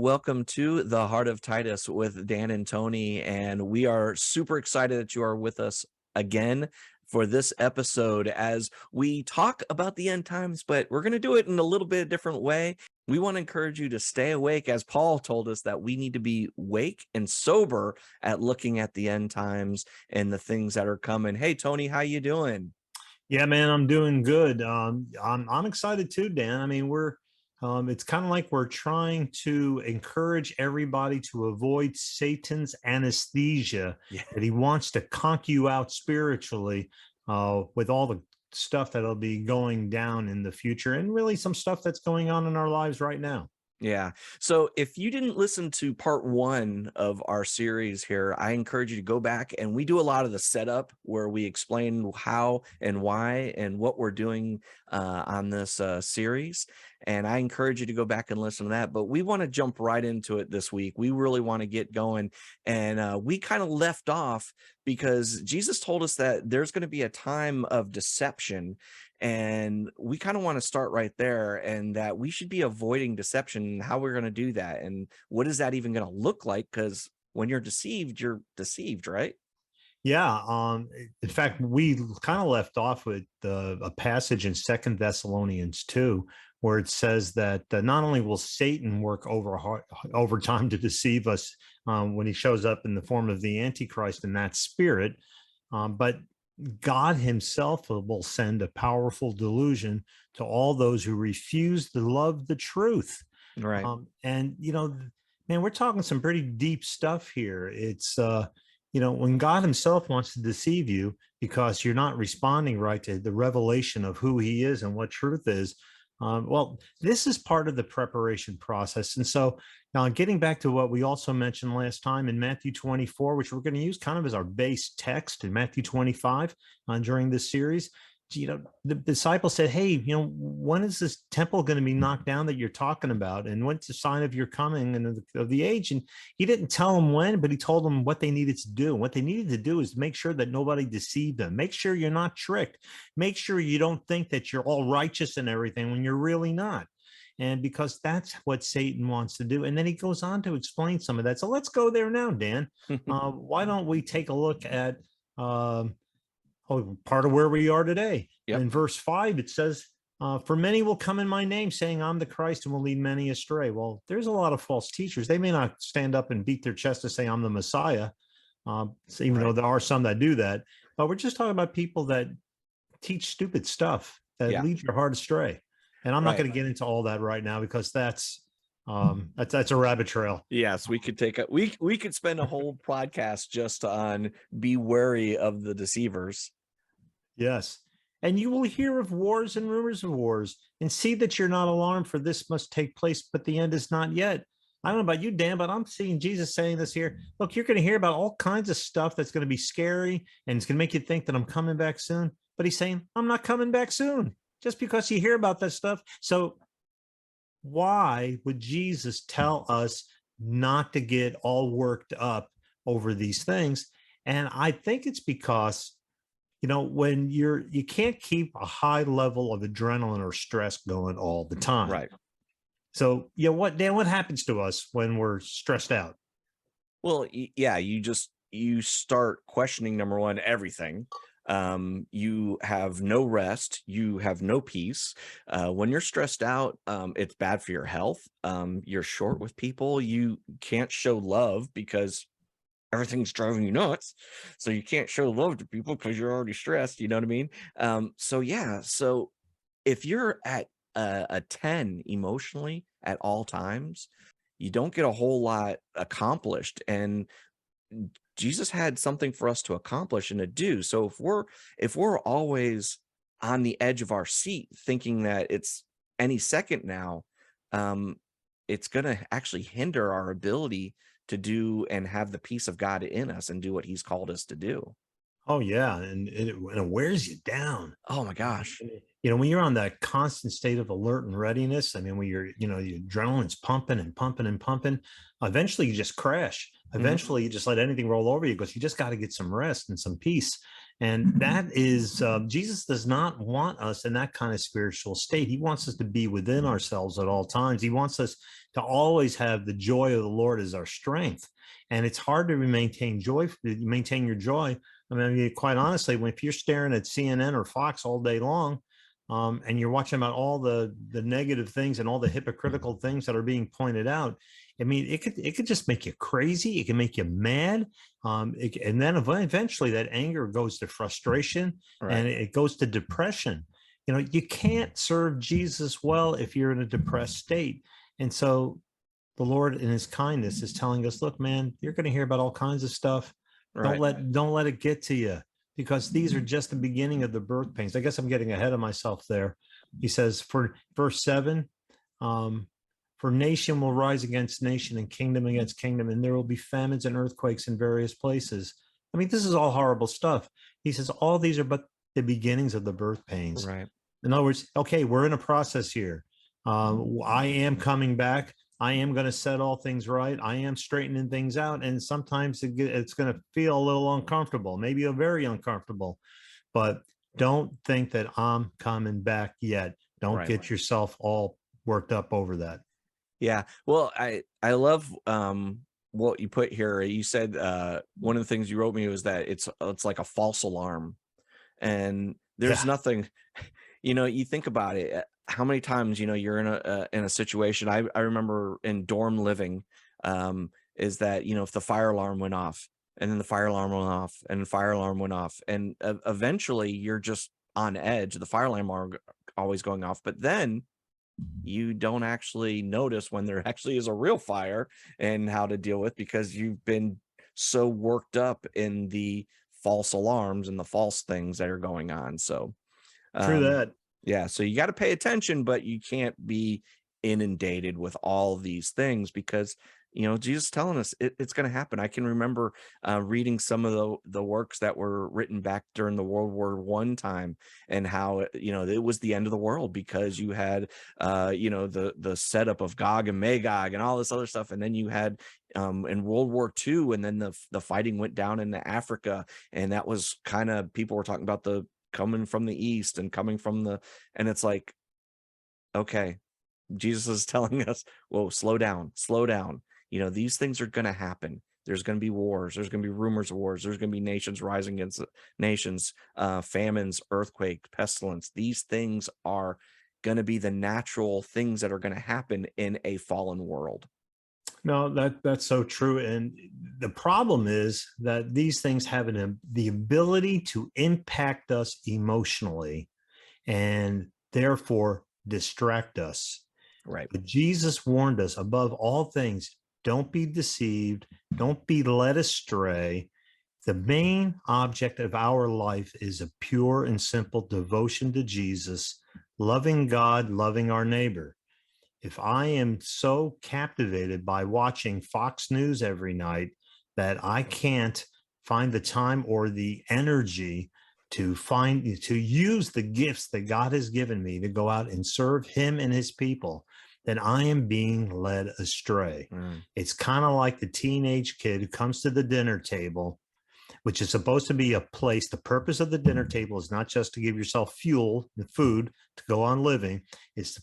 welcome to the Heart of Titus with Dan and Tony, and we are super excited that you are with us again for this episode as we talk about the end times, but we're going to do it in a little bit different way. We want to encourage you to stay awake, as Paul told us that we need to be awake and sober at looking at the end times and the things that are coming. Hey, Tony, how you doing? Yeah, man, I'm doing good. I'm excited too, Dan. I mean, it's kind of like we're trying to encourage everybody to avoid Satan's anesthesia, Yeah. that he wants to conk you out spiritually, with all the stuff that'll be going down in the future, and really some stuff that's going on in our lives right now. Yeah. So if you didn't listen to part one of our series here, I encourage you to go back, and we do a lot of the setup where we explain how and why and what we're doing on this series. And I encourage you to go back and listen to that. But we want to jump right into it this week. We really want to get going. And we kind of left off because Jesus told us that there's going to be a time of deception. And we kind of want to start right there, and that we should be avoiding deception and how we're going to do that. And what is that even going to look like? Because when you're deceived, right? Yeah. In fact, we kind of left off with a passage in Second Thessalonians 2, where it says that not only will Satan work over time to deceive us when he shows up in the form of the Antichrist in that spirit, but God himself will send a powerful delusion to all those who refuse to love the truth. Right. And, man, we're talking some pretty deep stuff here. It's, when God himself wants to deceive you because you're not responding right to the revelation of who he is and what truth is. Well, this is part of the preparation process. And so now getting back to what we also mentioned last time in Matthew 24, which we're going to use kind of as our base text in Matthew 25 during this series, the disciples said, hey, when is this temple going to be knocked down that you're talking about? And what's the sign of your coming and of the age? And he didn't tell them when, but he told them what they needed to do. What they needed to do is make sure that nobody deceived them. Make sure you're not tricked. Make sure you don't think that you're all righteous and everything when you're really not. And because that's what Satan wants to do. And then he goes on to explain some of that. So let's go there now, Dan. Why don't we take a look at part of where we are today. Yep. In verse 5, it says, for many will come in my name saying I'm the Christ and will lead many astray. Well, there's a lot of false teachers. They may not stand up and beat their chest to say I'm the Messiah, even though there are some that do that. But we're just talking about people that teach stupid stuff that lead your heart astray. And I'm not going to get into all that right now because that's a rabbit trail. Yes, we could we could spend a whole podcast just on be wary of the deceivers. Yes. And you will hear of wars and rumors of wars, and see that you're not alarmed, for this must take place, but the end is not yet. I don't know about you, Dan, but I'm seeing Jesus saying this here. Look, you're going to hear about all kinds of stuff that's going to be scary, and it's going to make you think that I'm coming back soon. But he's saying, I'm not coming back soon, just because you hear about that stuff. So why would Jesus tell us not to get all worked up over these things? And I think it's because, when you can't keep a high level of adrenaline or stress going all the time. Right. So, Dan, what happens to us when we're stressed out? Well, yeah, you start questioning, number one, everything. You have no rest, you have no peace. When you're stressed out, it's bad for your health. You're short with people. You can't show love because everything's driving you nuts. So you can't show love to people because you're already stressed. You know what I mean? So if you're at a 10 emotionally at all times, you don't get a whole lot accomplished. And Jesus had something for us to accomplish and to do. So if we're always on the edge of our seat thinking that it's any second now, it's going to actually hinder our ability to do and have the peace of God in us and do what he's called us to do. Oh, yeah. And it wears you down. Oh, my gosh. When you're on that constant state of alert and readiness, I mean, when your adrenaline's pumping and pumping and pumping, eventually you just crash. Eventually you just let anything roll over you because you just got to get some rest and some peace. And that is, Jesus does not want us in that kind of spiritual state. He wants us to be within ourselves at all times. He wants us to always have the joy of the Lord as our strength. And it's hard to maintain joy, maintain your joy. I mean, quite honestly, if you're staring at CNN or Fox all day long, and you're watching about all the negative things and all the hypocritical things that are being pointed out, I mean, it could just make you crazy. It can make you mad, and then eventually that anger goes to frustration, and Right. it goes to depression. You can't serve Jesus well if you're in a depressed state. And so the Lord in his kindness is telling us, look, man, you're going to hear about all kinds of stuff. Don't Right. let it get to you, because these are just the beginning of the birth pains. I guess I'm getting ahead of myself there. He says, for verse 7, um, for nation will rise against nation and kingdom against kingdom, and there will be famines and earthquakes in various places. I mean, this is all horrible stuff. He says all these are but the beginnings of the birth pains. Right. In other words, okay, we're in a process here. I am coming back. I am going to set all things right. I am straightening things out. And sometimes it's going to feel a little uncomfortable, maybe a very uncomfortable, but don't think that I'm coming back yet. Don't Right. get yourself all worked up over that. Yeah. Well, I love what you put here. You said one of the things you wrote me was that it's like a false alarm. And there's Yeah. nothing, you think about it, how many times, you're in a situation. I remember in dorm living, is that, if the fire alarm went off, and then the fire alarm went off, and the fire alarm went off, and eventually you're just on edge. The fire alarm are always going off, but then you don't actually notice when there actually is a real fire and how to deal with, because you've been so worked up in the false alarms and the false things that are going on. So True um that. yeah, so you got to pay attention, but you can't be inundated with all these things, because Jesus is telling us it's going to happen. I can remember reading some of the works that were written back during the World War I time, and how it was the end of the world, because you had the setup of Gog and Magog and all this other stuff, and then you had in World War II, and then the fighting went down into Africa, and that was kind of, people were talking about the coming from the east and coming from and it's like, okay, Jesus is telling us, whoa, slow down, slow down. These things are going to happen. There's going to be wars. There's going to be rumors of wars. There's going to be nations rising against nations, famines, earthquake, pestilence. These things are going to be the natural things that are going to happen in a fallen world. No, that's so true. And the problem is that these things have the ability to impact us emotionally and therefore distract us. Right. But Jesus warned us above all things, don't be deceived, don't be led astray. The main object of our life is a pure and simple devotion to Jesus, loving God, loving our neighbor. If I am so captivated by watching Fox News every night that I can't find the time or the energy to use the gifts that God has given me to go out and serve him and his people, then I am being led astray. Mm. It's kind of like the teenage kid who comes to the dinner table, which is supposed to be a place. The purpose of the dinner table is not just to give yourself fuel and food to go on living. It's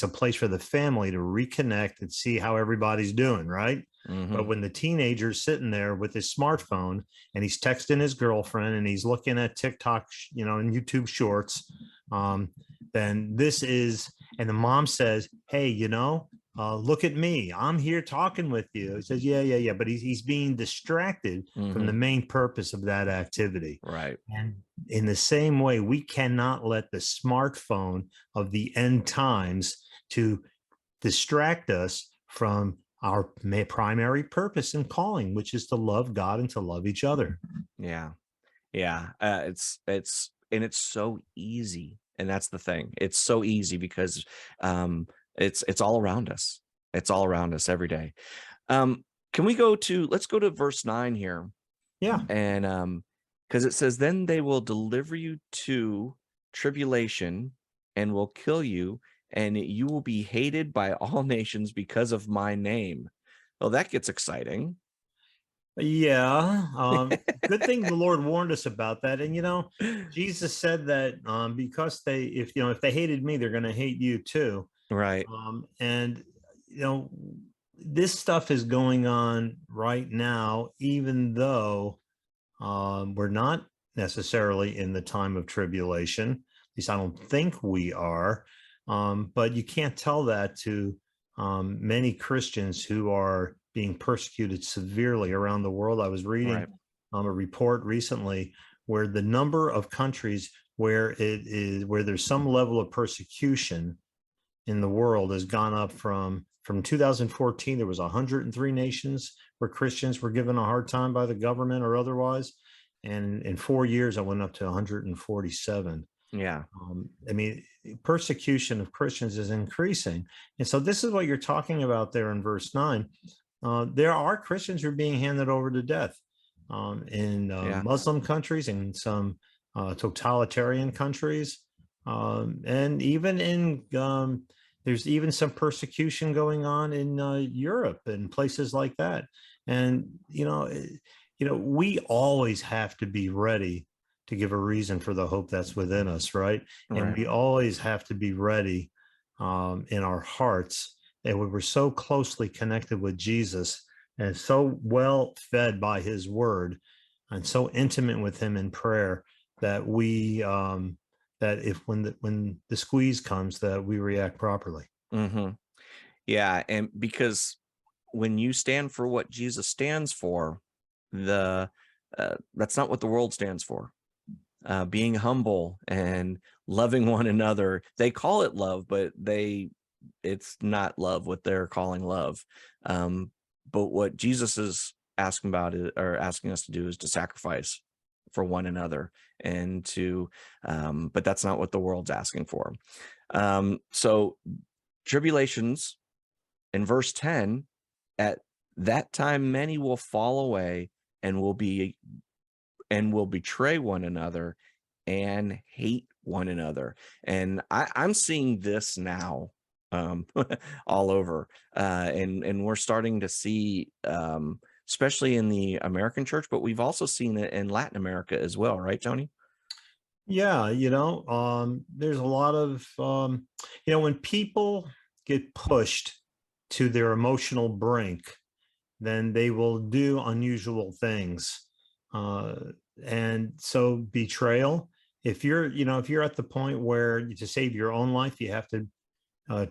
a place for the family to reconnect and see how everybody's doing, right? But Hmm. when the teenager's sitting there with his smartphone and he's texting his girlfriend and he's looking at TikTok, and YouTube shorts, then and the mom says, hey, look at me. I'm here talking with you. He says, yeah, yeah, yeah. But he's being distracted from the Hmm. main purpose of that activity. Right. And in the same way, we cannot let the smartphone of the end times to distract us from our primary purpose and calling, which is to love God and to love each other. Yeah. Yeah. It's so easy. And that's the thing. It's so easy because it's all around us. It's all around us every day. Um, let's go to verse 9 here. Yeah. And because it says, then they will deliver you to tribulation and will kill you, and you will be hated by all nations because of my name. Well, that gets exciting. Yeah. Good thing the Lord warned us about that. And Jesus said that because if they hated me, they're going to hate you too. Right. And you know, this stuff is going on right now, even though we're not necessarily in the time of tribulation. At least I don't think we are. But you can't tell that to many Christians who are being persecuted severely around the world. I was reading Right. a report recently where the number of countries where there's some level of persecution in the world has gone up from 2014. There was 103 nations where Christians were given a hard time by the government or otherwise, and in 4 years, I went up to 147. Yeah. I mean, persecution of Christians is increasing, and so this is what you're talking about there in verse 9. There are Christians who are being handed over to death in Yeah. Muslim countries, in some totalitarian countries, and even in there's even some persecution going on in Europe and places like that. And we always have to be ready to give a reason for the hope that's within us, right? And Right. we always have to be ready in our hearts that we were so closely connected with Jesus and so well fed by His Word and so intimate with Him in prayer that we that if when the squeeze comes, that we react properly. Hmm. Yeah. And because when you stand for what Jesus stands for, the that's not what the world stands for. Being humble and loving one another. They call it love, but it's not love what they're calling love. But what Jesus is asking about it, or asking us to do, is to sacrifice for one another, and to but that's not what the world's asking for. So tribulations in verse 10, at that time many will fall away and will betray one another and hate one another. And I'm seeing this now um, all over, and we're starting to see, especially in the American church, but we've also seen it in Latin America as well, right, Tony? Yeah, there's a lot of when people get pushed to their emotional brink, then they will do unusual things. Uh, and so betrayal, if you're at the point where to save your own life, you have to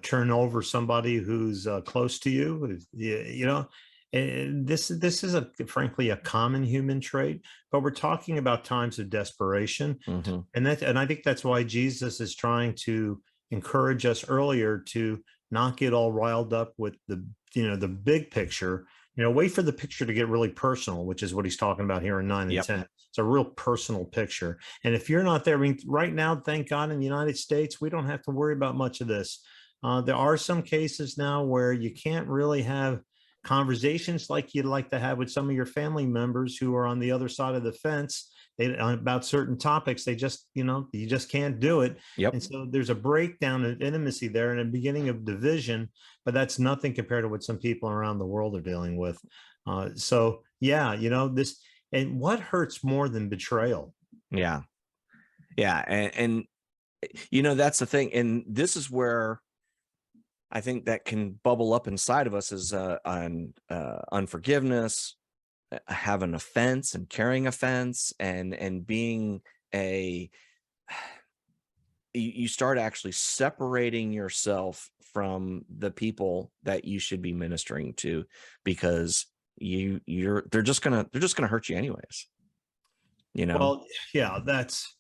turn over somebody who's close to you. And this is frankly a common human trait, but we're talking about times of desperation, Hmm. and I think that's why Jesus is trying to encourage us earlier to not get all riled up with the big picture. Wait for the picture to get really personal, which is what he's talking about here in 9 and Yep. 10. It's a real personal picture. And if you're not there, I mean, right now, thank God in the United States, we don't have to worry about much of this. There are some cases now where you can't really have conversations like you'd like to have with some of your family members who are on the other side of the fence about certain topics. They just, you just can't do it. Yep. And so there's a breakdown in intimacy there and a beginning of division, but that's nothing compared to what some people around the world are dealing with. So yeah, this, and what hurts more than betrayal? Yeah. Yeah. And that's the thing. And this is where I think that can bubble up inside of us, is unforgiveness, have an offense and carrying offense, and being a you start actually separating yourself from the people that you should be ministering to, because they're just gonna hurt you anyways, you know. Well, yeah, that's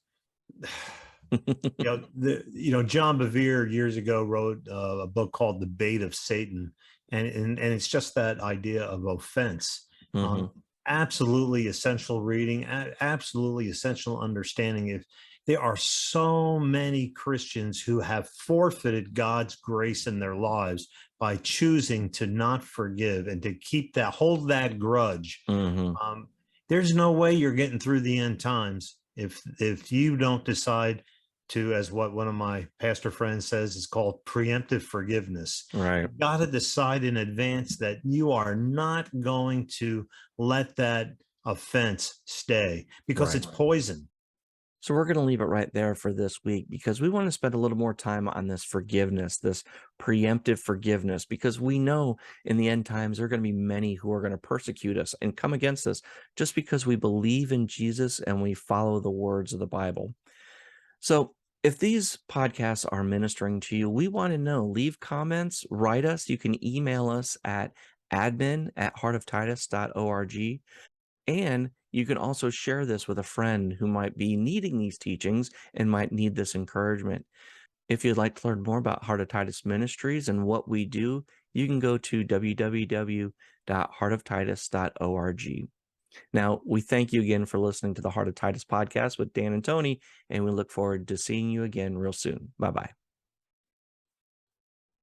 John Bevere years ago wrote a book called The Bait of Satan, and it's just that idea of offense. Hmm. Um, Absolutely essential reading, absolutely essential understanding. If there are so many Christians who have forfeited God's grace in their lives by choosing to not forgive and to hold that grudge. Hmm. There's no way you're getting through the end times if you don't decide to, as what one of my pastor friends says, is called preemptive forgiveness. Right. You've got to decide in advance that you are not going to let that offense stay because Right. it's poison. So we're going to leave it right there for this week because we want to spend a little more time on this forgiveness, this preemptive forgiveness, because we know in the end times there are going to be many who are going to persecute us and come against us just because we believe in Jesus and we follow the words of the Bible. So if these podcasts are ministering to you, we want to know. Leave comments, write us. You can email us at admin@heartoftitus.org. And you can also share this with a friend who might be needing these teachings and might need this encouragement. If you'd like to learn more about Heart of Titus Ministries and what we do, you can go to www.heartoftitus.org. Now, we thank you again for listening to the Heart of Titus podcast with Dan and Tony, and we look forward to seeing you again real soon. Bye-bye.